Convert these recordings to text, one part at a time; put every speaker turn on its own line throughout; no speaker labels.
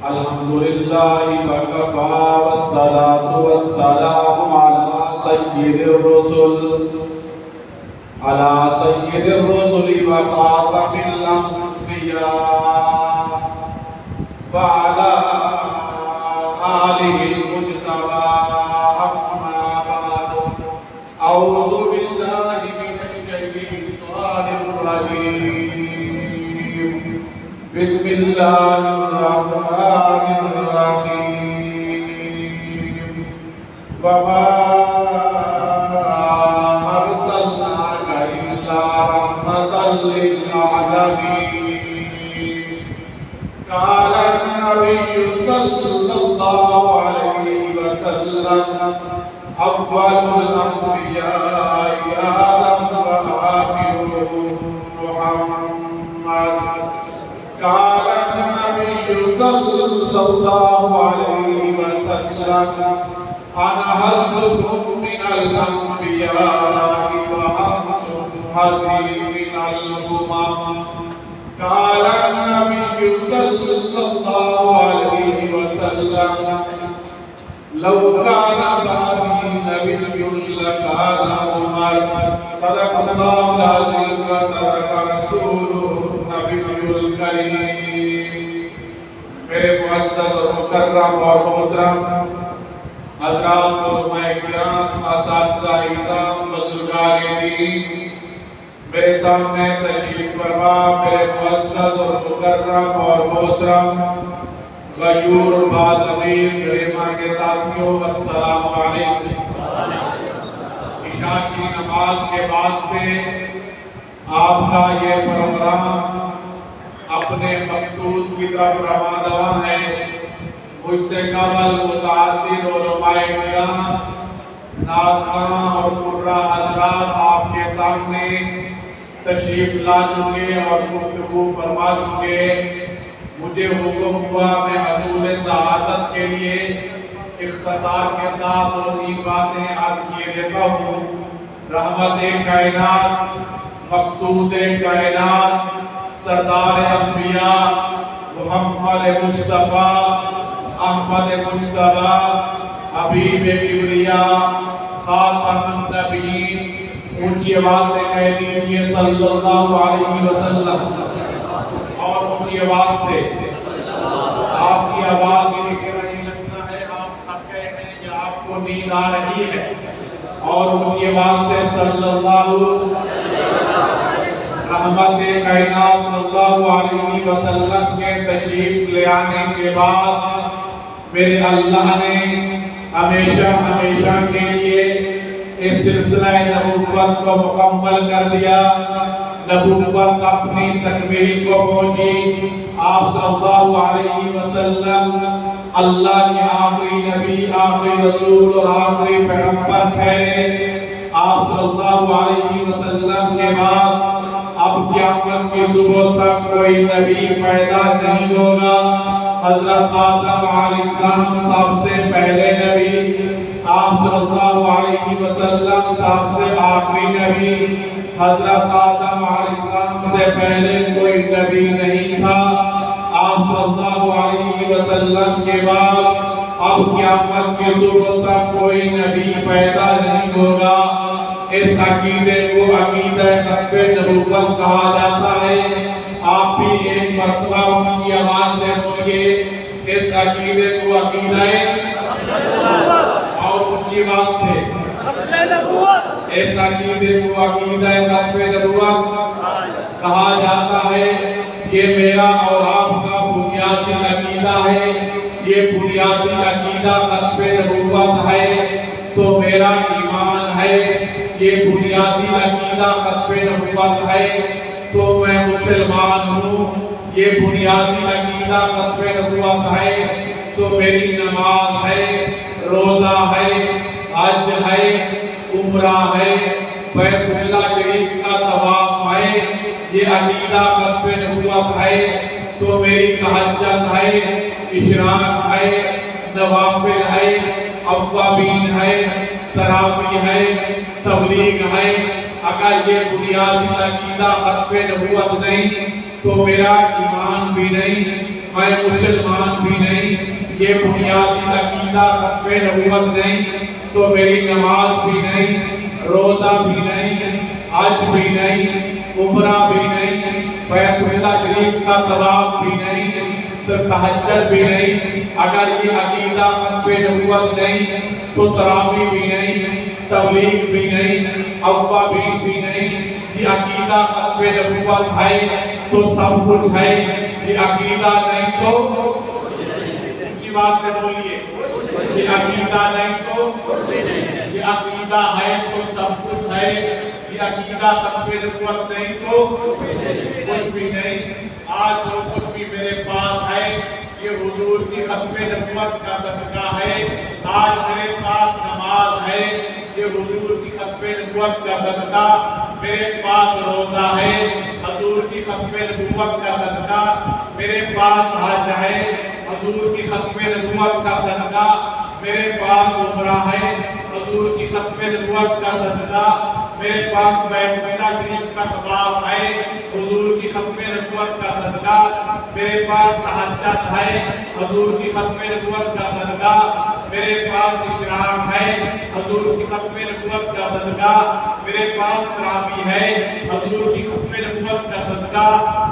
الحمدللہ وکفا والصلاة والسلام علی سید الرسل وخاتم الانبیاء وعلی آلہ المجتبى اما بعد اعوذ باللہ من الشیطان الرجیم بسم اللہ الرحمن الرحیم وما ارسلناک الا رحمة للعالمین قال النبی صلی اللہ علیہ وسلم اول الانبیاء آدم وآخرهم محمد قال النبي صلى الله عليه وسلم أنا حظكم من الأنبياء وأنتم حظي من الأمم قال النبي صلى الله عليه وسلم لو كان بعدي نبي لكان عمر صدق الله العظيم وصدق رسوله النبي الكريم میرے معزز اور مکرم اور محترم حضرات علماء کرام اساتذہ اعظام بزرگان دین میرے سامنے تشریف فرما میرے معزز اور مکرم اور محترم غیور باضمیر گریما کے ساتھیوں السلام علیکم۔ عشاء کی نماز کے بعد سے آپ کا یہ پروگرام اپنے مقصود کی طرف رواں ہے۔ مجھ سے قبل متعدد علماء کرام نعت خواں اور قرہ حضرات آپ کے سامنے تشریف لا چکے اور گفتگو فرما چکے۔ مجھے حکم ہوا میں حصول سعادت کے لیے اختصار کے ساتھ وہی باتیں عرض کیے دیتا ہوں۔ رحمت کائنات، مقصود کائنات، سردار انبیاء محمد مصطفیٰ احمد مجتبیٰ حبیب کبریاء خاتم النبیین، اونچی آواز سے کہہ دیجئے صلی اللہ علیہ وسلم، اور اونچی آواز سے آپ کی آواز مجھے نہیں لگتا ہے آپ تھک گئے ہیں یا آپ کو نیند آ رہی ہے، اور اونچی آواز سے صلی اللہ رحمت کائنات صلی اللہ علیہ وسلم کے تشریف لے آنے کے بعد میرے اللہ نے ہمیشہ ہمیشہ کے لیے اس سلسلہ نبوت کو مکمل کر دیا۔ نبوت اپنی تکمیل کو پہنچی۔ آپ صلی اللہ علیہ وسلم اللہ کے آخری نبی، آخری رسول اور آخری پیغمبر ٹھہرے۔ آپ صلی اللہ علیہ وسلم کے بعد اب قیامت کی صبح تک کوئی نبی پیدا نہیں ہوگا۔ حضرت آدم علیہ السلام سب سے پہلے نبی، آپ صلی اللہ علیہ وسلم سب سے آخری نبی۔ حضرت آدم علیہ السلام سے پہلے کوئی نبی نہیں تھا۔ آپ صلی اللہ علیہ وسلم کے بعد اب قیامت کی صبح تک کوئی نبی پیدا نہیں ہوگا۔ اس عقیدے کو عقیدہ ختم نبوت کہا جاتا ہے۔ آپ بھی ایک مرتبہ ان کی آواز سے بولیے اس عقیدے کو عقیدہ اور اونچی آواز سے اس عقیدے کو عقیدہ ختم نبوت کہا جاتا ہے۔ یہ میرا اور آپ کا بنیادی عقیدہ ہے، یہ بنیادی عقیدہ ختم نبوت ہے۔ تو میرا ایمان ہے، یہ بنیادی عقیدہ ختم نبوت ہے۔ تو میں مسلمان ہوں، یہ بنیادی عقیدہ ختم نبوت ہے۔ تو میری نماز ہے، روزہ ہے، حج ہے، عمرہ ہے، بیت اللہ شریف کا طواف ہے، یہ عقیدہ ختم نبوت ہے۔ تو میری تہجد ہے، اشراق ہے، نوافل ہے، اوابین ہے، تراویح ہے، تبلیغ ہے۔ اگر یہ بنیادی عقیدہ ختم نبوت نہیں تو میرا ایمان بھی نہیں۔ میں مسلمان بھی نہیں، یہ بنیادی عقیدہ ختم نبوت نہیں تو میری نماز بھی نہیں، روزہ بھی نہیں، حج بھی نہیں، عمرہ بھی نہیں، بیت اللہ شریف کا طواف بھی نہیں، تہجد بھی نہیں۔ اگر یہ عقیدہ ختم نبوت نہیں تو تراویح بھی نہیں، تبلیغ بھی نہیں، اوابین بھی نہیں۔ یہ عقیدہ ختم نبوت ہے تو سب کچھ ہے، یہ عقیدہ نہیں تو اونچی بات سے بولیے، یہ عقیدہ نہیں تو یہ عقیدہ ہے تو سب کچھ ہے، یہ عقیدہ ختم نبوت نہیں تو کچھ بھی نہیں۔ آج جو کچھ بھی میرے پاس ہے یہ حضور کی ختم نبوت کا صدقہ ہے۔ آج میرے پاس نماز ہے یہ حضور کی ختم نبوت کا صدقہ، میرے پاس روزہ ہے حضور کی ختم نبوت کا صدقہ، میرے پاس حج ہے حضور کی ختم نبوت کا صدقہ، میرے پاس عمرہ ہے حضور کی ختم نبوت کا صدقہ، میرے پاس بیت اللہ شریف کا طواف ہے حضور کی ختم نبوت کا صدقہ، میرے پاس تہجد ہے حضور کی ختم نبوت کا صدقہ، میرے پاس اشراق ہے حضور کی ختم نبوت کا صدقہ، میرے پاس تراویح ہے حضور کی ختم نبوت کا صدقہ،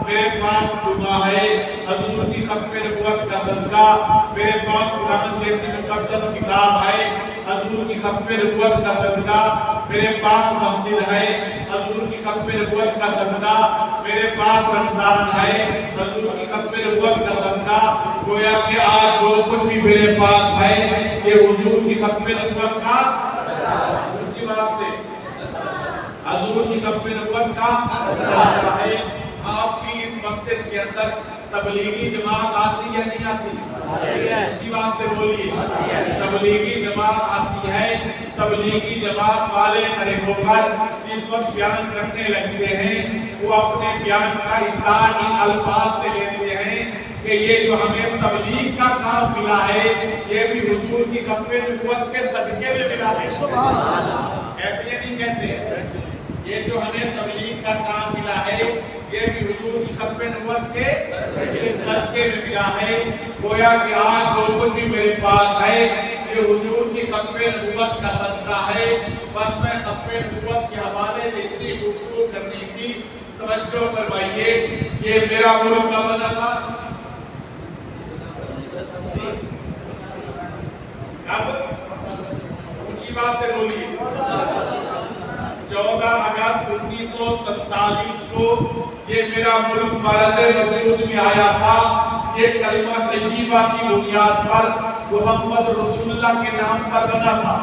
میرے پاس جمعہ ہے حضور کی ختم نبوت کا صدقہ، میرے پاس قرآن جیسی مقدس کتاب ہے حضور کی ختم نبوت کا صدقہ، میرے پاس مسجد ہے حضور کی ختم نبوت کا صدقہ، میرے پاس رمضان ہے حضور کی ختم نبوت کا صدقہ۔ گویا کہ آج جو کچھ بھی میرے پاس ہے یہ حضور کی ختم نبوت کا اونچی بات سے حضور کی ختم نبوت کا صدقہ ہے۔ آپ کی اس مسجد کے اندر تبلیغی جماعت آتی یا نہیں آتی؟ اونچی بات سے بولیے، تبلیغی جماعت آتی ہے۔ تبلیغی جماعت والے کھڑے ہو کر جس وقت بیان کرنے لگتے ہیں وہ اپنے بیان کا اصلاح ان الفاظ سے لیتے ہیں کہ یہ جو ہمیں تبلیغ کا کام ملا ہے یہ بھی حضور کی ختم نبوت کے صدقے میں ملا ہے۔ کہتے ہیں نہیں کہتے؟ یہ جو ہمیں تبلیغ کا کام ملا ہے یہ بھی حضور کی ختم نبوت کے صدقے میں ملا ہے۔ گویا کہ آج جو کچھ بھی میرے پاس ہے یہ حضور کی ختم نبوت کا صدقہ ہے۔ بس میں ختم نبوت کے حوالے سے اتنی گفتگو کرنی تھی، توجہ فرمائیے۔ یہ میرا ملک کب بنا تھا؟ کب؟ اونچی بات سے بولیے۔ 14 اگست 1947 کو یہ میرا ملک مرز وجود میں آیا تھا۔ یہ کلمہ طیبہ کی بنیاد پر محمد رسول اللہ کے نام پر بنا تھا۔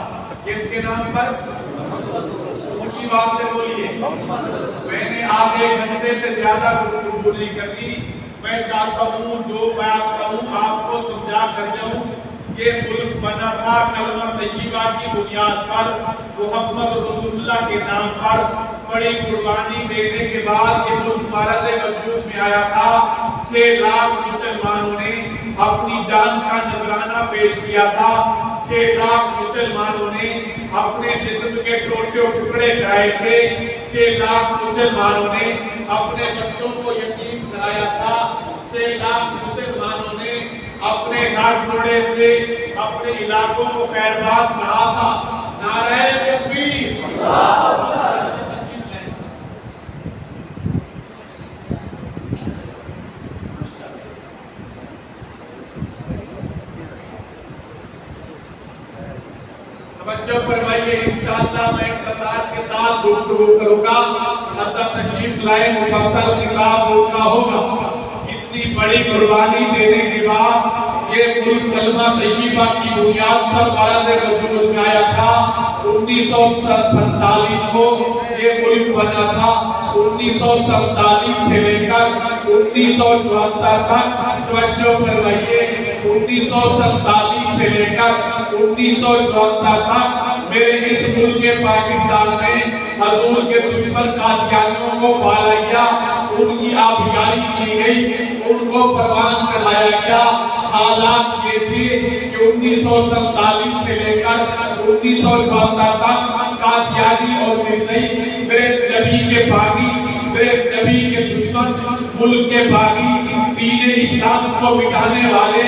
کس کے نام پر؟ اونچی بات سے بولیے۔ میں نے آدھے گھنٹے سے زیادہ گفتگو نہیں کرنی، میں چاہتا ہوں جو بات کروں آپ کو سمجھا کر جاؤں۔ یہ ملک بنا تھا کلمہ طیبہ کی بنیاد پر محمد رسول اللہ کے نام پر۔ بڑی قربانی دینے کے بعد یہ ملک مرز وجود میں آیا تھا۔ 6 لاکھ مسلمانوں نے اپنی جان کا نذرانہ پیش کیا تھا۔ 6 لاکھ مسلمانوں نے اپنے جسم کے ٹوٹے ٹکڑے کرائے تھے۔ 6 لاکھ مسلمانوں نے اپنے بچوں کو یتیم کرایا تھا۔ 6 لاکھ مسلمانوں نے اپنے گھر چھوڑے تھے، اپنے علاقوں کو خیرباد کہا تھا۔ نعرہ تکبیر، اللہ اکبر۔ توجہ فرمائیے، انشاءاللہ میں اختصار کے ساتھ گفتگو کروں گا۔ حضرت تشریف لائے، مفصل خطاب ہوگا ہوگا۔ اتنی بڑی قربانی دینے کے بعد یہ ملک کلمہ طیبہ کی بنیاد پر مرز وجود میں آیا تھا۔ 1947 کو یہ ملک بنا تھا۔ 1947 سے لے کر 1974 تک توجہ فرمائیے، 1947 سے لے کر 1974 تک میرے اس ملک پاکستان میں حضور کے دشمن قادیانیوں کو پالا گیا، ان کی آبیاری کی گئی، ان کو پروان چڑھایا گیا۔ حالات یہ تھی کہ 1947 سے لے کر 1974 تک قادیانی اور مرزائی میرے نبی کے باغی میرے نبی کے دشمن، ملک کے باغی، دین اسلام کو مٹانے والے،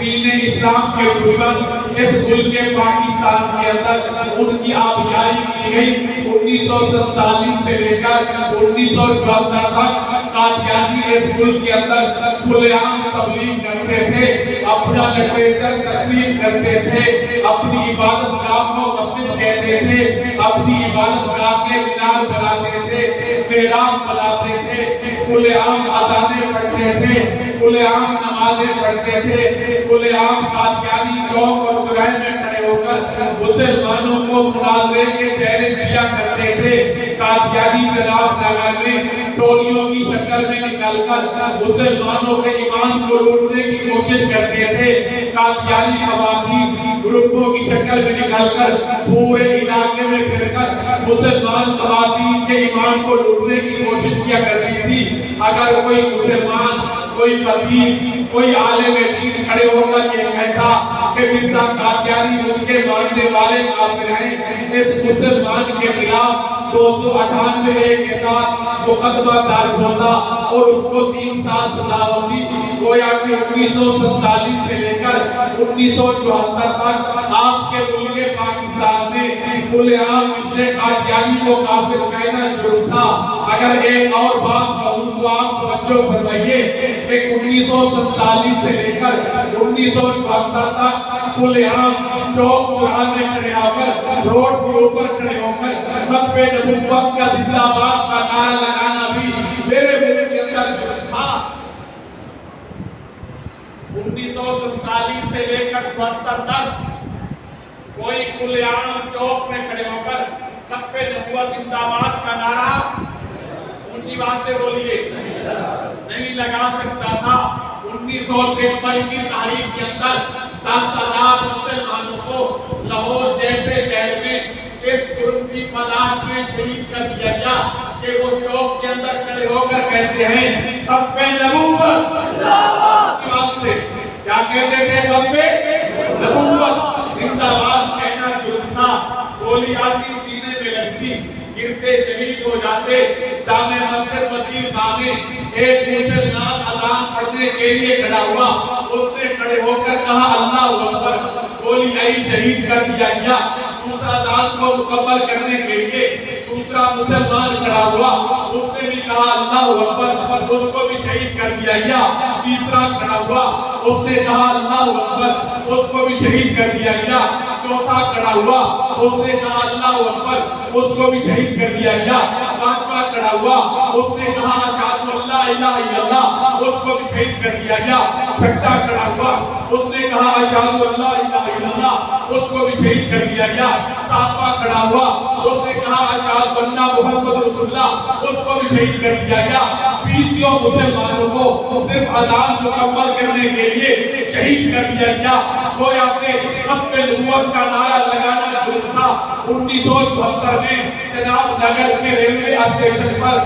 دین اسلام کے دشمن اس ملک پاکستان کے اندر ان کی آبیاری کی گئی۔ 1947 سے لے کر 1974 تک قادیانی اس ملک کے اندر کھلے عام تبلیغ کرتے تھے، اپنا لٹریچر تقسیم کرتے تھے، اپنی عبادت گاہ کو مسجد کہتے تھے، اپنی عبادت گاہ کے مینار بناتے تھے، محراب بناتے تھے، کھلے عام اذانیں پڑھتے تھے، کھلے عام نمازیں پڑھتے تھے، کھلے عام قادیانی چوک اور چوراہے میں کھڑے ہو کر مسلمانوں کو مناظرے کے چہرے دیا کرتے تھے۔ قادیانی جناب نگر میں ٹولیوں کی شکل میں نکل کر مسلمانوں کے ایمان کو لوٹنے کی کوشش کرتے تھے۔ قادیانی خواتین گروپوں کی شکل میں نکل کر پورے علاقے میں پھر کر مسلمان خواتین کے ایمان کو لوٹنے کی کوشش کیا کرتی تھی۔ اگر کوئی مسلمان، کوئی خطیب، کوئی عالم دین کھڑے ہو کر یہ کہتا کہ مرزا قادیانی اس کے ماننے والے کافر ہیں، اس مسلمان کے خلاف 298 کے تحت مقدمہ درج ہوتا اور اس کو 3 سال سزا ہوتی۔ گویا کہ 1947 سے لے کر 1974 تک آپ کے ملک پاکستان میں کھلے عام مرزا قادیانی کو کافر کہنا جرم تھا۔ اگر ایک اور بات کہوں تو آپ توجہ فرمائیے کہ 1947 سے لے کر 1974 تک کھلے عام چوک چوراہے میں کھڑے ہو کر، روڈ کے اوپر کھڑے ہو کر ختم نبوت کا زندہ باد کا نعرہ لگانا بھی میرے ملک کے اندر جرم تھا۔ 1947 سے لے کر 74 تک کوئی کھلے عام چوک میں کھڑے ہو کر ختم نبوت زندہ باد کا نعرہ اونچی بات سے بولیے نہیں لگا سکتا تھا۔ 1953 کی تاریخ کے اندر 10,000 مسلمانوں کو لاہور جیسے شہر میں اس جرم کی پاداش میں شہید کر دیا گیا کہ وہ چوک کے اندر کھڑے ہو کر کہتے ہیں ختم نبوت زندہ باد سے، کیا کہتے تھے؟ ختم نبوت زندہ باد کہنا جرم تھا۔ گولی آتی سینے میں لگتی، گرتے شہید ہو جاتے۔ جامع مسجد وزیر خان میں ایک مسلمان اذان پڑھنے کے لیے کھڑا ہوا، اس نے کھڑے ہو کر کہا اللہ اکبر، گولی آئی شہید کر دیا گیا۔ دوسرا اذان کو مکمل کرنے کے لیے دوسرا مسلمان کھڑا ہوا، اس نے بھی کہا اللہ اکبر، اس کو بھی شہید کر دیا گیا۔ تیسرا کھڑا ہوا، اس نے کہا اللہ اکبر، اس کو بھی شہید کر دیا گیا۔ چوتھا کھڑا ہوا، اس نے کہا اللہ اکبر، اس کو بھی شہید کر دیا گیا۔ پانچواں کھڑا ہوا، اس نے کہا اشہد ان لا الہ الا اللہ، اس کو بھی شہید کر دیا گیا۔ چھٹا کھڑا ہوا، اس نے کہا اشہد ان لا الہ الا اللہ، اس کو بھی شہید کر دیا گیا۔ ساتواں کھڑا ہوا، اس نے کہا اشہد ان محمد رسول اللہ، اس کو بھی شہید کر دیا گیا۔ 20 مسلمانوں کو صرف اذان مکمل کرنے کے لیے شہید کر دیا گیا۔ گویا کہ ختم نبوت کا نعرہ لگانا جرم تھا۔ 1974 میں جناب نگر کے ریلوے اسٹیشن پر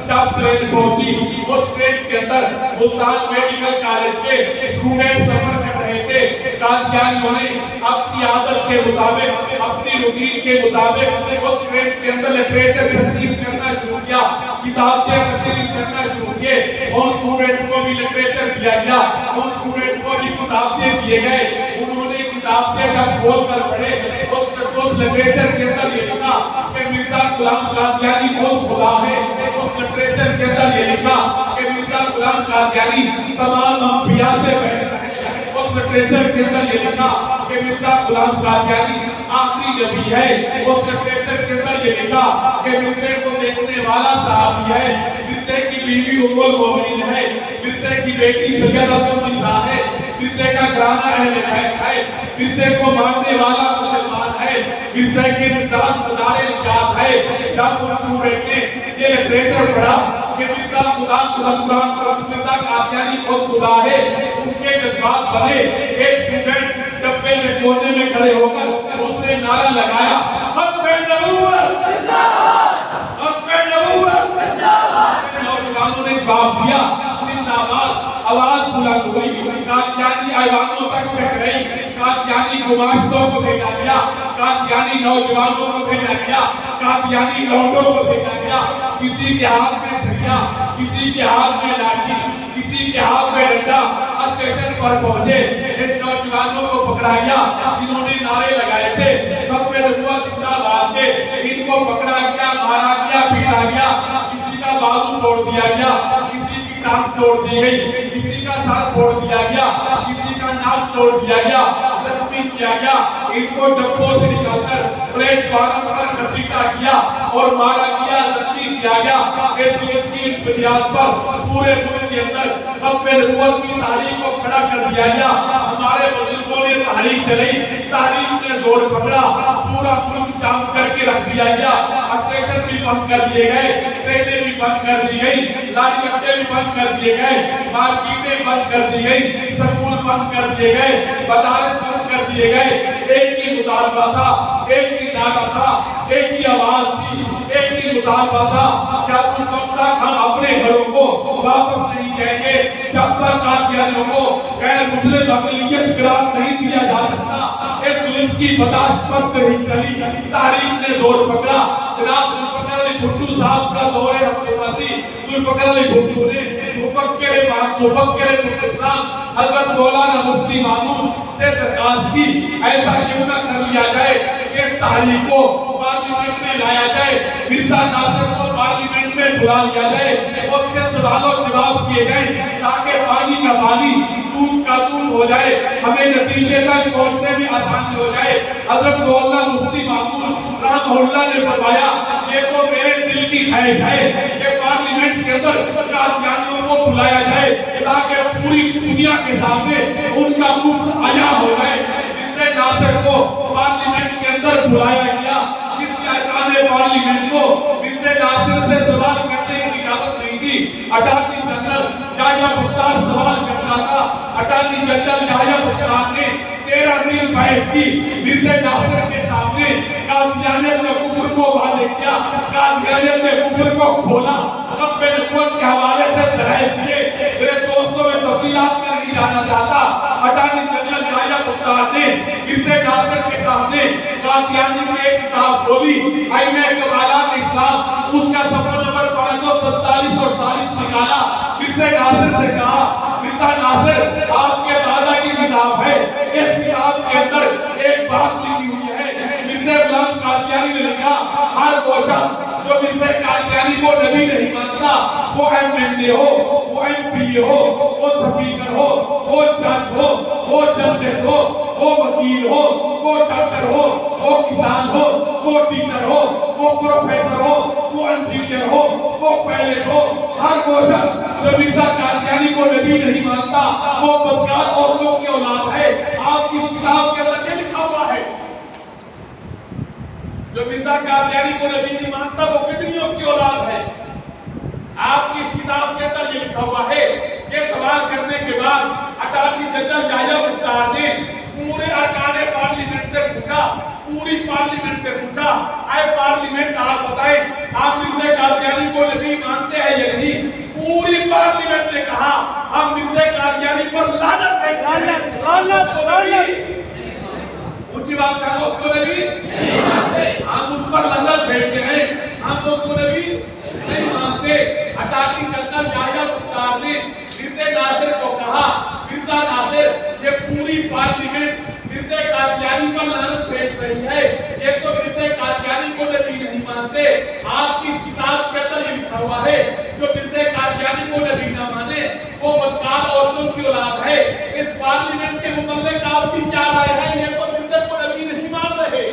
جب ٹرین پہنچی، اس ٹرین کے اندر ملتان میڈیکل کالج کے اسٹوڈنٹ سفر کر رہے تھے۔ قادیانیوں نے اپنی عادت کے مطابق، اپنی روٹین کے مطابق اس ٹرین کے اندر لٹریچر تقسیم کرنا شروع کیا، کتابیں تقسیم کرنا شروع کیے، اور اسٹوڈنٹ کو بھی لٹریچر دیا گیا، اور اسٹوڈنٹ کو بھی کتابیں دیے گئے۔ انہوں نے کتابیں جب کھول کر پڑھے، اس لٹریچر کے اندر یہ لکھا کہ مرزا غلام قادیانی خود خدا ہے۔ اس لٹریچر کے اندر یہ لکھا کہ مرزا غلام قادیانی تمام انبیاء سے بہتر ہے۔ اس لٹریچر کے اندر یہ لکھا کہ مرزا غلام قادیانی آخری نبی ہے۔ اس لٹریچر کے اندر یہ لکھا کہ مرزے کو دیکھنے والا صحابی ہے، مرزے کی بیوی ام المؤمنین ہے، مرزے کی بیٹی سیدہ النساء ہے، مرزے کا گھرانہ اہل بیت ہے، مرزے کو ماننے والا مسلمان ہے، مرزے کی نجات مدار نجات ہے۔ جب ان سورج نے یہ لٹریچر پڑھا کہ مرزا خدا مرزا قادیانی خود خدا ہے، ان کے جذبات بنے۔ ایک اسٹوڈنٹ ڈبے میں کونے میں کھڑے ہو کر اس نے نعرہ لگایا ختم نبوت زندہ باد، ختم نبوت زندہ باد۔ نوجوانوں نے جواب دیا زندہ باد۔ آواز بلند ہوئی، قادیانی ایوانوں تک پھیل گئی۔ قادیانی گماشتوں کو بھیجا گیا، قادیانی نوجوانوں کو بھیجا گیا، قادیانی لونڈوں کو بھیجا گیا، کسی کے ہاتھ میں سریا، کسی کے ہاتھ میں لاٹھی، کسی کے ہاتھ میں ڈنڈا۔ اسٹیشن پر پہنچے، ان نوجوانوں کو پکڑا گیا جنہوں نے نعرے لگائے تھے ختم نبوت زندہ باد کے، ان کو پکڑا گیا، مارا گیا، پیٹا گیا، کسی کا بازو توڑ دیا گیا، کسی کی ٹانگ توڑ دی گئی، کسی کا سر پھوڑ دیا گیا، کسی کا ناک توڑ دیا گیا، زخمی کیا گیا، ان کو ڈبوں سے نکال کر پلیٹ فارم پر گھسیٹا گیا اور مارا گیا، زخمی کیا گیا۔ اس ظلم کی بنیاد پر پورے ملک کے اندر ختم نبوت کی تحریک کو کھڑا کر دیا گیا۔ ہمارے بزرگوں نے تحریک چلائی، تحریک نے زور پکڑا، پورا ملک جام کر کے رکھ دیا گیا، اسٹیشن بھی بند کر دیے گئے، ٹرینیں بھی بند کر دی گئی، لاری اڈے بھی بند کر دیے گئے، مارکیٹیں بند کر دی گئی، سکول بند کر دیے گئے، مدارس بند کر دیے گئے۔ ایک ہی مطالبہ تھا، ایک ہی نعرہ تھا، ایک ہی آواز تھی، ایک ہی مطالبہ تھا کہ اس وقت تک ہم اپنے گھروں کو واپس نہیں جائیں گے جب تک قادیانیوں کو غیر مسلم اقلیت قرار نہیں دیا جا سکتا۔ اس ظلم کی برداشت مت نہیں چلی، تحریک نے زور پکڑا۔ جناب ذوالفقار علی بھٹو صاحب کا دور حکومتی، ذوالفقار علی بھٹو نے مفکر اسلام حضرت مولانا مفتی مامون سے درخواست کی، ایسا کیوں نہ کر لیا جائے کہ اس تحریک کو پارلیمنٹ میں لایا جائے، مرزا ناصر کو پارلیمنٹ میں بلا لیا جائے، اس سے سوال و جواب کیے جائیں تاکہ پانی کا پانی، دودھ کا دودھ ہو جائے، ہمیں نتیجے تک پہنچنے میں آسانی ہو جائے۔ حضرت مولانا مفتی مامون رحمہ اللہ نے فرمایا یہ تو میرے دل کی خواہش ہے کہ پارلیمنٹ کے اندر قادیانیوں کو بلایا جائے تاکہ پوری دنیا کے سامنے ان کا کفر عیاں ہو جائے۔ مرزا ناصر کو پارلیمنٹ کے اندر بلایا گیا، کسی ارکان پارلیمنٹ کو مرزا ناصر سے سوال کرنے کی اجازت نہیں دی۔ اٹارنی جنرل یحییٰ بختیار سوال کرنا تھا، اٹارنی جنرل یحییٰ بختیار نے 13 دن بحث کی، مرزا ناصر کے سامنے قادیانیت نے کفر کو واضح کیا، قادیانیت نے کفر کو کھولا، ختم نبوت کے حوالے سے دلائل دیے۔ میرے دوستوں میں تفصیلات میں نہیں جانا چاہتا، اٹارنی جنرل یحییٰ بختیار نے مرزا ناصر کے سامنے قادیانی کی ایک کتاب کھولی، آئینہ کمالات اسلام، اس کا صفحہ نمبر 547 اور 40 نکالا۔ مرزا ناصر سے کہا، مرزا ناصر آپ کے دادا کی کتاب ہے، اس کتاب کے اندر ایک بات لکھی ہوئی ہے۔ مرزا غلام قادیانی نے لکھا ہر وہ شخص جو مرزا قادیانی کو نبی نہیں مانتا، وہ ایم ایل اے ہو، وہ ایم پی اے ہو، وہ سپیکر ہو، وہ جج ہو، وہ جسٹس ہو، وہ وکیل ہو، وہ ڈاکٹر ہو، وہ کسان ہو، وہ ٹیچر ہو، وہ پروفیسر ہو، وہ انجینئر ہو، وہ پائلٹ ہو، ہر وہ شخص جو مرزا قادیانی کو نبی نہیں مانتا وہ بدکار عورتوں کی اولاد ہے۔ آپ کی کتاب کے اندر یہ لکھا ہوا ہے، جو مرزا قادیانی کو نبی نہیں مانتا وہ کتنیوں کی اولاد ہے۔ آپ کی اس کتاب کے اندر یہ لکھا ہوا ہے۔ یہ سوال کرنے کے بعد اٹارنی جنرل یحییٰ بختیار نے پورے ارکان پارلیمنٹ سے پوچھا، پوری پارلیمنٹ سے پوچھا، اے پارلیمنٹ آپ بتائیں آپ مرزا قادیانی کو نبی مانتے ہیں یا نہیں؟ پوری پارلیمنٹ نے کہا ہم مرزا قادیانی پر لعنت بھیجتے ہیں۔ اونچی بات سے ہم اس کو نبی نہیں مانتے، ہم اس پر لعنت بھیجتے ہیں، ہم اس کو نبی نہیں مانتے۔ اٹارنی جنرل یحییٰ بختیار نے مرزا ناصر کو کہا، مرزا ناصر یہ پوری پارلیمنٹ مرزا قادیانی پر لعنت بھیج رہی ہے، یہ تو مرزا قادیانی کو نبی نہیں مانتے۔ آپ کی اس کتاب کے اندر یہ لکھا ہوا ہے جو مرزا قادیانی کو نبی نہ مانے وہ بدکار عورتوں کی اولاد ہے۔ اس پارلیمنٹ کے متعلق آپ کی کیا رائے ہے؟ یہ تو مرزا کو نبی نہیں مان رہے۔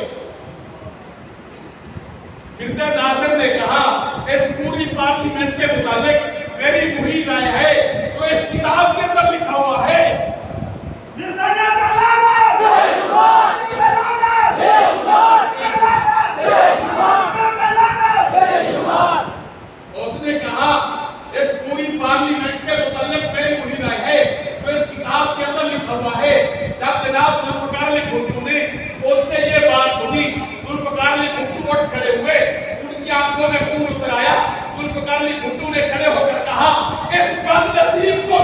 مرزا ناصر نے کہا اس پوری پارلیمنٹ کے متعلق میری وہی رائے ہے جو اس کتاب کے اندر لکھا ہوا ہے۔ اس نے کہا اس پوری پارلیمنٹ کے متعلق میری وہی رائے ہے جو اس کتاب کے اندر لکھا ہوا ہے۔ جب جناب ذوالفقار علی بھٹو نے ان سے یہ بات سنی، ذوالفقار علی بھٹو اٹھ کھڑے ہوئے، ان کی آنکھوں میں خون اتر آیا۔ ذوالفقار علی بھٹو نے کھڑے ہو کر کہا اس بد نصیب کو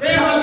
13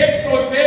106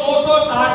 260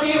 3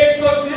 106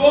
2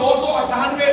298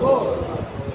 2।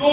2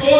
2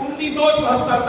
1974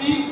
3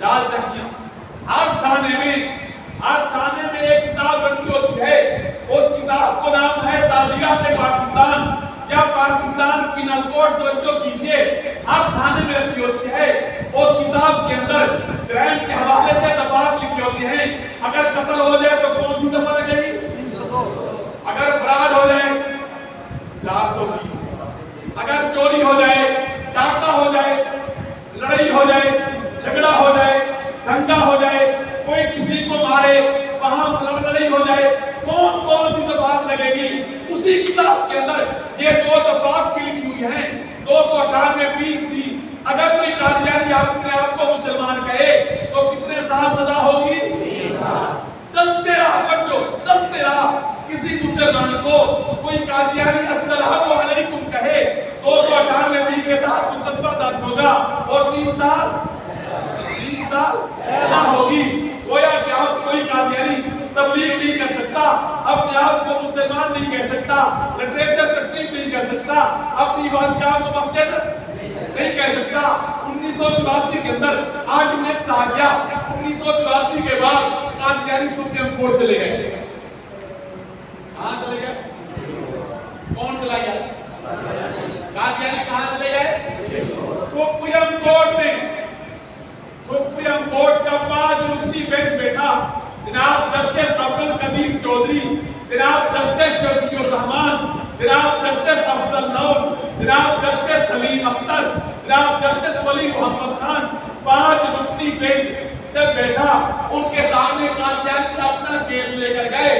جال چکیاں. ہر تھانے میں ایک کتاب رکھی ہوتی ہے. اس کتاب کو نام ہے تعزیرات پاکستان یا پاکستان پینل کوڈ. توجہ کیجیے, ہر تھانے میں رکھی ہوتی ہے. اس کتاب کے اندر جرائم کے حوالے سے دفعات لکھی ہوتی ہیں. اگر قتل ہو جائے تو کون سی دفعہ لگے گی؟ 302. اگر فراڈ ہو جائے 420. اگر چوری ہو جائے, ڈاکہ ہو جائے, لڑائی ہو جائے, جھگڑا ہو جائے, دنگا ہو جائے, کوئی کسی کو مارے, وہاں لڑائی ہو جائے, کون سی دفعات لگے گی؟ اسی کتاب کے اندر یہ 2 دفعات بھی لکھی ہوئی ہیں. 298 BC. اگر کوئی قادیانی اپنے آپ کو مسلمان کہے تو کتنے سال سزا ہوگی؟ 30 سال. چلتے رہا بچوں, چلتے رہا. کسی مسلمان کو کوئی قادیانی السلام علیکم کہے 298 BC کے تحت مقدمہ درج ہوگا اور 3 سال پیدا ہوگی. گویا کہ آپ کوئی قادیانی تبلیغ نہیں کر سکتا, اپنے آپ کو مسلمان نہیں کہہ سکتا, لٹریچر تقسیم نہیں کر سکتا, اپنی عبادتگاہ کو مسجد نہیں کہہ سکتا. 1984 کے اندر آرڈیننس آ گیا. 1984 کے بعد قادیانی سپریم کورٹ چلے گئے. کہاں چلے گئے؟ کون چلا گیا؟ قادیانی کہاں چلے گئے؟ سپریم کورٹ میں. سپریم کورٹ کا 5 رکنی بینچ بیٹھا. جناب جسٹس عبدالقدیر چودھری, جناب جسٹس شفیع الرحمان, جناب جسٹس افضل نور, جناب جسٹس سلیم اختر, جناب جسٹس ولی محمد خان. 5 رکنی بینچ جب بیٹھا, ان کے سامنے قادیانی کا اپنا کیس لے کر گئے.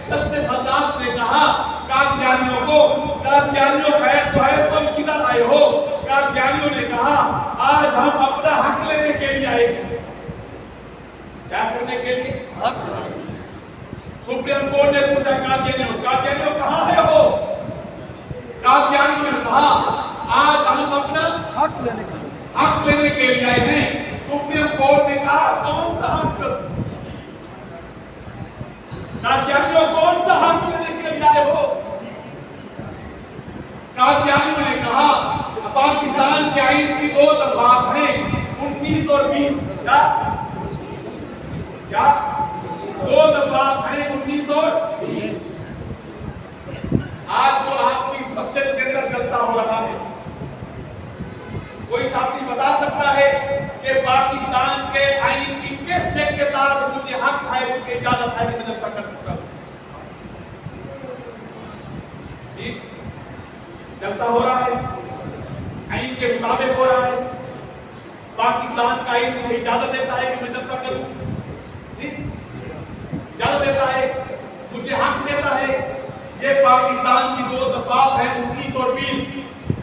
جسٹس حضرات نے کہا قادیانیوں کو, قادیانیوں خیر تو ہے, تم کدھر آئے ہو؟ قادیانیوں نے کہا آج ہم اپنا حق لینے کے لیے آئے ہیں. کیا کرنے کے لیے؟ حق. سپریم کورٹ نے پوچھا قادیانیوں کہاں ہے ہو؟ قادیانیوں نے کہا آج ہم اپنا حق لینے کے لیے آئے ہیں. سپریم کورٹ نے کہا کون سا حق؟ قادیانیوں کون سا حق لینے کے لیے آئے ہو؟ قادیانیوں نے کہا پاکستان کے آئین کی 2 دفعات ہیں, 19 اور 20. کیا 2 دفعات ہیں 19 اور 20. آج جو آپ کی اس مسجد کے اندر جلسہ ہو رہا ہے, کوئی ساتھی بتا سکتا ہے کہ پاکستان کے آئین کی کس شک کے تحت مجھے حق ہے, مجھے اجازت ہے کہ میں جلسہ کر سکتا ہوں؟ جی جلسہ ہو رہا ہے, آئین کے مطابق ہو رہا ہے. پاکستان کا آئین مجھے اجازت دیتا ہے کہ میں جلسہ کروں. جی اجازت دیتا ہے, مجھے حق دیتا ہے. یہ پاکستان کی 2 دفعات ہیں 19 اور 20.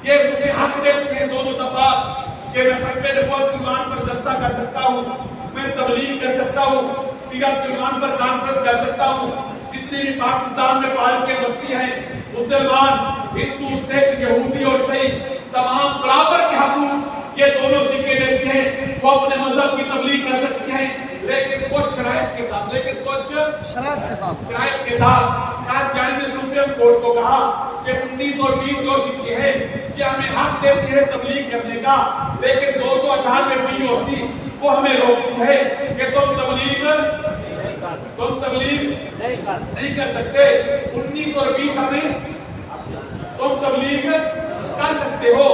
یہ مجھے حق دیتی ہیں دونوں دفعات کہ میں خطبہ نبوت کے عنوان پر جلسہ کر سکتا ہوں, میں تبلیغ کر سکتا ہوں, سیرت کے عنوان پر کانفرنس کر سکتا ہوں. جتنے بھی پاکستان میں پال کے بستی ہیں, مسلمان, ہندو, سکھ, یہودی اور عیسائی, تمام برابر کے حقوق یہ دونوں سکے دیتی ہیں. وہ اپنے مذہب کی تبلیغ کر سکتی ہیں, لیکن کچھ شرائط کے ساتھ. شرائط کے ساتھ. قادیانی نے سپریم کورٹ کو کہا کہ 19 اور 20 جو سکے ہیں کہ ہمیں حق دیتی ہے تبلیغ کرنے کا, لیکن 298 B اور C وہ ہمیں روکتی ہے کہ تم تبلیغ نہیں کر سکتے. 19 اور 20 ہمیں تم تبلیغ کر سکتے ہو.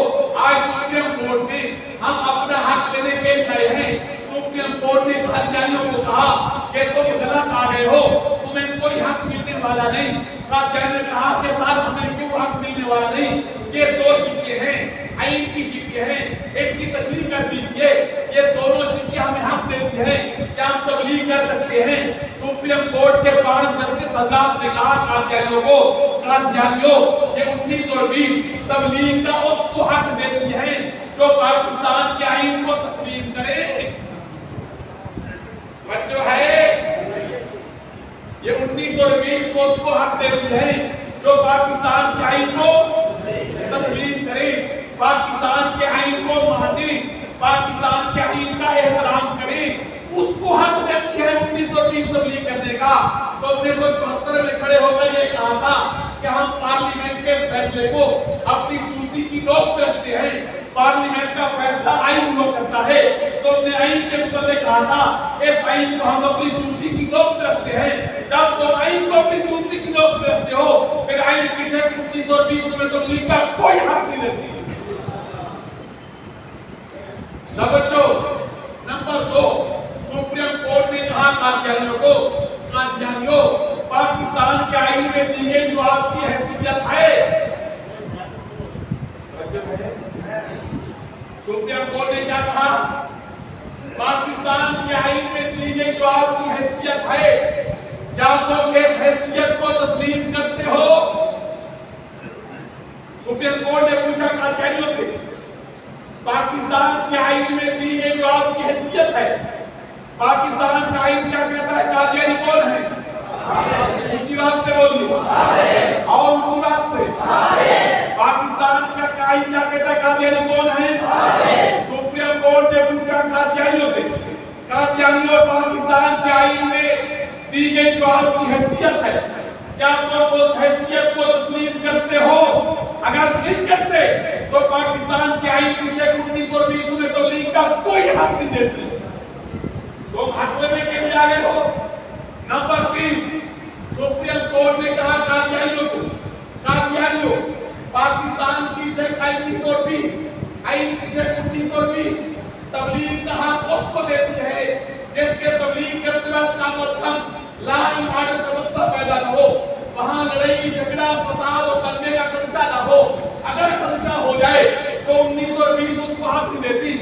آج سپریم کورٹ میں ہم اپنا حق لینے کے لیے آئے ہیں. سپریم کورٹ نے قادیانیوں کو کہا کہ تم غلط آ گئے ہو, تمہیں کوئی حق ملنے والا نہیں. قادیانی نے کہا کہ صاحب ہمیں کیوں حق ملنے والا نہیں؟ یہ 2 سکے ہیں, آئین کی سکے ہیں, ان کی تشریح کر دیجئے. یہ دونوں سکے ہمیں حق دیتی ہیں کہ ہم تبلیغ کر سکتے ہیں. سپریم کورٹ کے 5 جسٹس حضرات نے کہا قادیانیوں کو, قادیانیوں یہ 19 اور 20 تبلیغ کا اس کو حق دیتی ہیں جو پاکستان کے آئین کو تسلیم کرے. جو ہے یہ 19 اور 20 کو اس کو حق دیتی ہے جو پاکستان کے آئین کو تسلیم کرے, پاکستان کے آئین کو مانے, پاکستان کے آئین کا احترام کرے, اس کو حق دیتی ہے 19 اور 20 تبلیغ کرنے کا. تو 1974 میں کھڑے ہو کر یہ کہا تھا کہ ہم پارلیمنٹ کے اس فیصلے کو اپنی جوتی کی نوک پہ رکھتے ہیں. پارلیمنٹ کا فیصلہ آئین ہوا کرتا ہے، تو اپنے آئین کے متعلق کہا تھا اس آئین کو ہم اپنی چونٹی کی نوک میں رکھتے ہیں۔ جب تم آئین کو اپنی چونٹی کی نوک میں رکھتے ہو، پھر آئین کی سیکشن 19 اور 20 تمہیں تبلیغ کا کوئی حق نہیں دیتی۔ توجہ۔ نمبر 2، سپریم کورٹ نے کہا قادیانیوں کو، قادیانیوں پاکستان کے آئین میں دی گئی جو آپ کی حیثیت ہے، سپریم کورٹ نے کیا کہا؟ پاکستان کے آئین میں دی گئی جو آپ کی حیثیت ہے، کیا تم اس حیثیت کو تسلیم کرتے ہو؟ سپریم کورٹ نے پوچھا قادیانیوں سے، پاکستان کے آئین میں دی گئی جو آپ کی حیثیت ہے، پاکستان کا آئین کیا کہتا ہے؟ قادیانی کون ہے؟ اونچی بات سے بولیے، اور اونچی بات سے، پاکستان کا آئین کیا کہتا ہے؟ قادیانی کون ہے؟ سپریم کورٹ نے پوچھا قادیانیوں سے، قادیانیوں پاکستان کے آئین میں دی گئی جو آپ کی حیثیت ہے، کیا تم اس حیثیت کو تسلیم کرتے ہو؟ اگر نہیں کرتے تو پاکستان کے آئین کی سیکشن 19 اور 20 تمہیں تبلیغ کا کوئی حق نہیں دیتی۔ تم حق لینے کے لیے آگے ہو۔ نمبر 3، سپریم کورٹ نے کہا قادیانیوں کو، قادیانیوں پاکستان کی سیکشن 19 اور 20، آئین کی سیکشن 19 اور 20 تبلیغ کا حق اس کو دیتی ہے جس کے تبلیغ کرتے وقت کم از کم لا اینڈ آرڈر کا مسئلہ پیدا نہ ہو، وہاں لڑائی جھگڑا فساد اور دنگے کا خدشہ نہ ہو۔ اگر خدشہ ہو جائے تو 19 اور 20 اس کو حق نہیں دیتی۔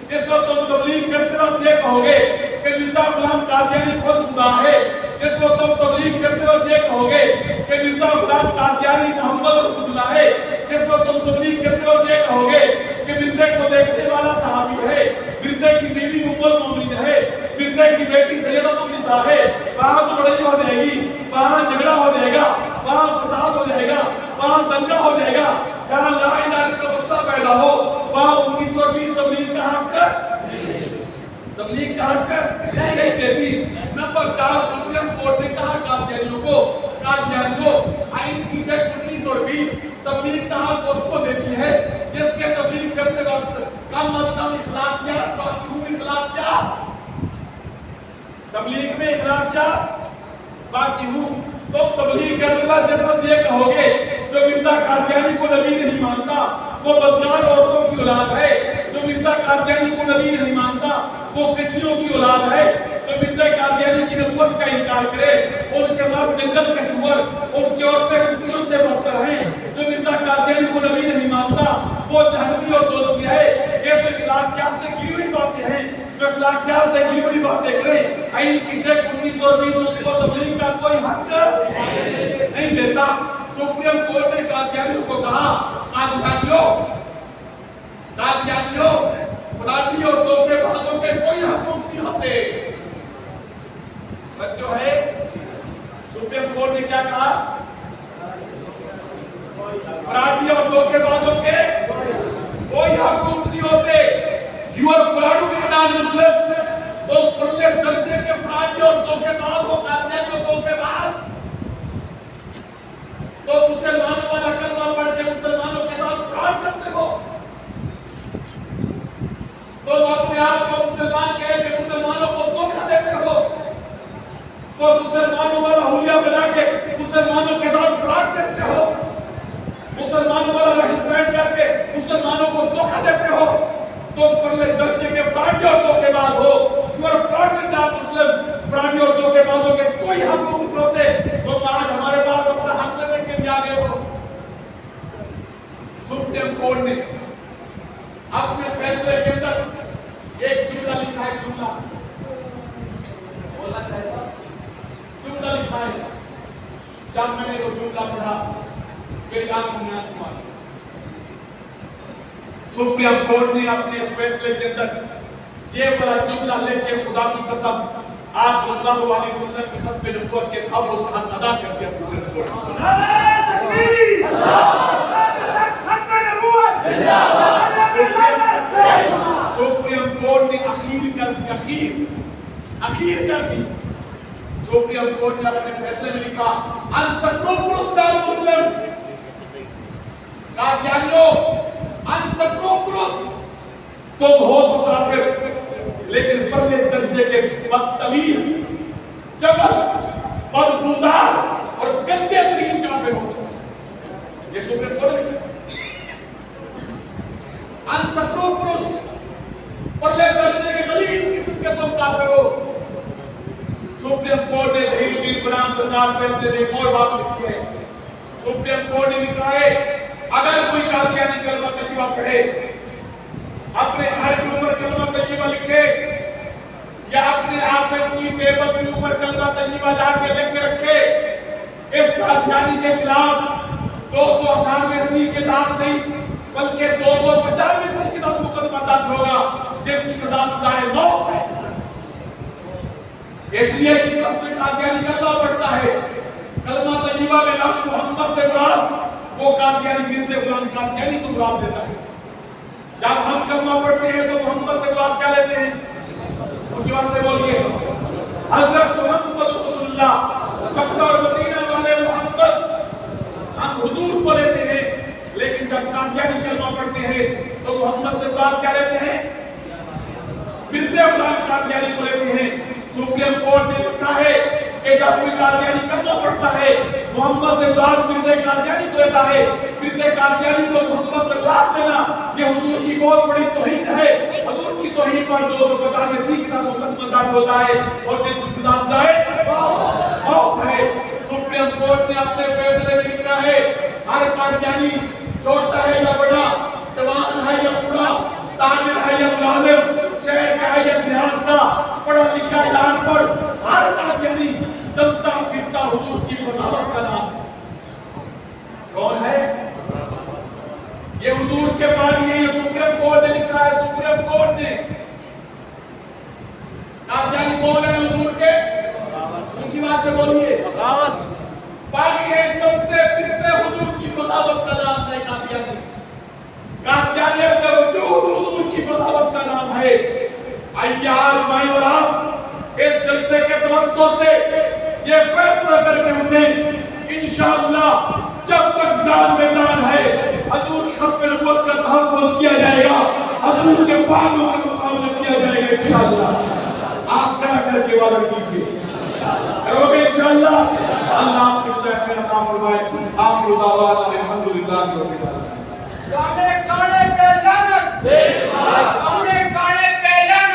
جس وقت تم تبلیغ کرتے وقت یہ کہو گے کہ مرزا غلام قادیانی خود خدا ہے، جس وقت تم تبلیغ کرتے وقت یہ کہو گے کہ مرزا غلام قادیانی محمد رسول اللہ ہے، جس وقت تم تبلیغ کرتے وقت یہ کہو گے کہ مرزا کو دیکھنے والا صحابی ہے، مرزا کی بیوی ام المومنین ہے، مرزا کی بیٹی سیدۃ النساء ہے، وہاں تو لڑائی ہو جائے گی، وہاں جھگڑا ہو جائے گا، وہاں فساد ہو جائے گا، وہاں دنگا ہو جائے گا، جہاں لا الہ الا اللہ کا مسئلہ پیدا ہو، وہاں 19 اور 20 تبلیغ کا حق نہیں دیتی۔ نمبر 4، سپریم کورٹ نے کہا قادیانیوں کو، قادیانیوں آئین کی سیکشن 19 اور 20 تبلیغ کا حق اس کو دیتی ہے جس کے تبلیغ کرتے وقت کم از کم اخلاقیات باقی ہوئی، اخلاقیات تبلیغ میں اخلاقیات باقی ہوں۔ تو تبلیغ کرتے وقت جس وقت یہ کہو گے جو مرزا قادیانی کو نبی نہیں مانتا وہ بدکار عورتوں کی اولاد ہے، جو مرزا قادیانی کو نبی نہیں مانتا وہ کجلیوں کی اولاد ہے، جو مرزا قادیانی کی نبوت کا انکار کرے ان کے بعد جنگل کے سور، ان کی عورتیں کتوں سے بدتر ہیں، جو مرزا قادیانی کو نبی نہیں مانتا وہ جہنمی اور دوزخی ہے۔ یہ تو اخلاقیات سے گری ہوئی باتیں ہیں، جو اخلاقیات سے گری ہوئی باتیں کریں، آئین کی سیکشن 19 اور 20 اس کو تبلیغ کا کوئی حق نہیں دیتا۔ سپریم کورٹ نے قادیانیوں کو کہا، قادیانیوں فراڈی اور دھوکے بازوں کے کوئی حقوق نہیں ہوتے۔ بچوں ہے سپریم کورٹ نے کیا کہا؟ فراڈی اور دھوکے بازوں کے کوئی حقوق نہیں ہوتے۔ You are fraud with non-Muslim۔ تو پرلے درجے کے فراڈی اور دھوکے باز ہو، قادیانی اور دھوکے باز، تو مسلمانوں والا کلمہ پڑھ کے مسلمانوں کے ساتھ فراڈ کرتے ہو، تو اپنے آپ کو مسلمان کہے کہ مسلمانوں کو دھوکہ دیتے ہو، تو مسلمانوں والا حلیہ بنا کے مسلمانوں کے ساتھ فراڈ کرتے ہو، مسلمانوں والا رہن سہن کر کے مسلمانوں کو دھوکہ دیتے ہو، تو پرلے درجے کے فراڈی اور دھوکے باز ہو۔ You are fraud with non-Muslim۔ فراڈی اور دھوکے بازوں کے کوئی حقوق نہیں ہوتے۔ تو آج ہمارے پاس اپنا حق لینے کے لیے آگے ہو۔ سپریم کورٹ نے اپنے فیصلے کے اندر ایک جملہ لکھا ہے، جملہ بولنا چاہیے صاحب، جملہ لکھا ہے۔ جب میں نے وہ جملہ پڑھا میری آنکھوں میں آنسو آ گئے۔ سپریم کورٹ نے اپنے اس فیصلے کے اندر یہ بڑا جملہ لے کے خدا کی قسم آپ صلی اللہ علیہ وسلم کی ختم نبوت کے تحفظ کا حق ادا کر دیا۔ سپریم کورٹ نعرہ تکبیر، ختم نبوت زندہ باد۔ سپریم کورٹ نے اخیر کر دی۔ سپریم کورٹ نے اپنے فیصلے میں لکھا انسکروپلس نان-مسلم قادیانیوں، انسکروپلس
تم ہو تو کافر، لیکن پرلے درجے کے بدتمیز، جبل، بدبودار اور گندے ترین کافر ہو. یہ سپریم کورٹ انسکروپروس پرلے درجے کے غلیظ قسم کے تم کافر ہو. سپریم کورٹ نے ظہیر الدین غلام سرکار فیصلے میں ایک اور بات لکھی ہے. سپریم کورٹ نے لکھا ہے اگر کوئی قادیانی کلمہ طیبہ پڑھے، اپنے گھر کے اوپر کلمہ طیبہ لکھے یا اپنے آفس کی ٹیبل کے اوپر کلمہ طیبہ لا کے لکھ کے رکھے، اس قادیانی کے خلاف 298 کے تحت نہیں بلکہ 295 کے تحت مقدمہ درج ہوگا، جس کی سزا سزائے موت ہے. اس لیے جس وقت کوئی قادیانی کلمہ پڑھتا ہے، کلمہ طیبہ میں لفظ محمد سے مراد وہ قادیانی مرزا غلام قادیانی کو مراد دیتا ہے. جب ہم کلمہ پڑھتے ہیں تو محمد سے مراد کیا لیتے ہیں؟ اونچی آواز سے بولیے، حضرت محمد رسول اللہ، مکہ اور مدینہ والے محمد، ہم حضور کو لیتے ہیں. لیکن جب قادیانی کلمہ پڑھتے ہیں تو محمد سے مراد کیا لیتے ہیں؟ مرزا غلام قادیانی کو لیتے ہیں. سپریم کورٹ نے لکھا ہے کہ جب کوئی قادیانی کلمہ پڑھتا ہے، محمد سے مراد مرزا قادیانی کو لیتا ہے. مرزا قادیانی کو محمد سے مراد لینا یہ حضور کی بہت بڑی توہین ہے. حضور کی توہین پر 295 کی تحت مقدمہ درج ہوتا ہے اور جس کی سزا سزائے موت ہے. سپریم کورٹ نے اپنے فیصلے میں لکھا ہے ہر قادیانی چھوٹا ہے یا بڑا، جوان ہے یا بوڑھا، تاجر ہے یا ملازم، شہر کا ہے یا دیہات کا، پڑھا لکھا اعلان پر ہر قادیانی چلتا پھرتا حضور کی بغاوت کا نام. کون ہے یہ؟ حضور کے بانی ہے. یہ سپریم کورٹ نے لکھا ہے. سپریم کورٹ نے. قادیانی کون ہے حضور کے؟ اونچی بات سے بولیے. باقی ہے چلتے پھرتے حضور کی بغاوت کا نام ہے قادیانی. قادیانیت کا وجود حضور کی بغاوت کا نام ہے. آئیے آج میں اور آپ اس جلسے کے توسط سے یہ فیصلہ کر کے اٹھیں، انشاءاللہ جب تک جان میں جان ہے حضور کی ختم نبوت کا تحفظ کیا جائے گا، حضور کے باغوں کا مقابلہ کیا جائے گا انشاءاللہ. آپ کیا کر کے وعدہ کیجئے کرو گے انشاءاللہ. اللہ آپ کی خیر عطا فرمائے. آخر دعوانا الحمدللہ رب العالمین.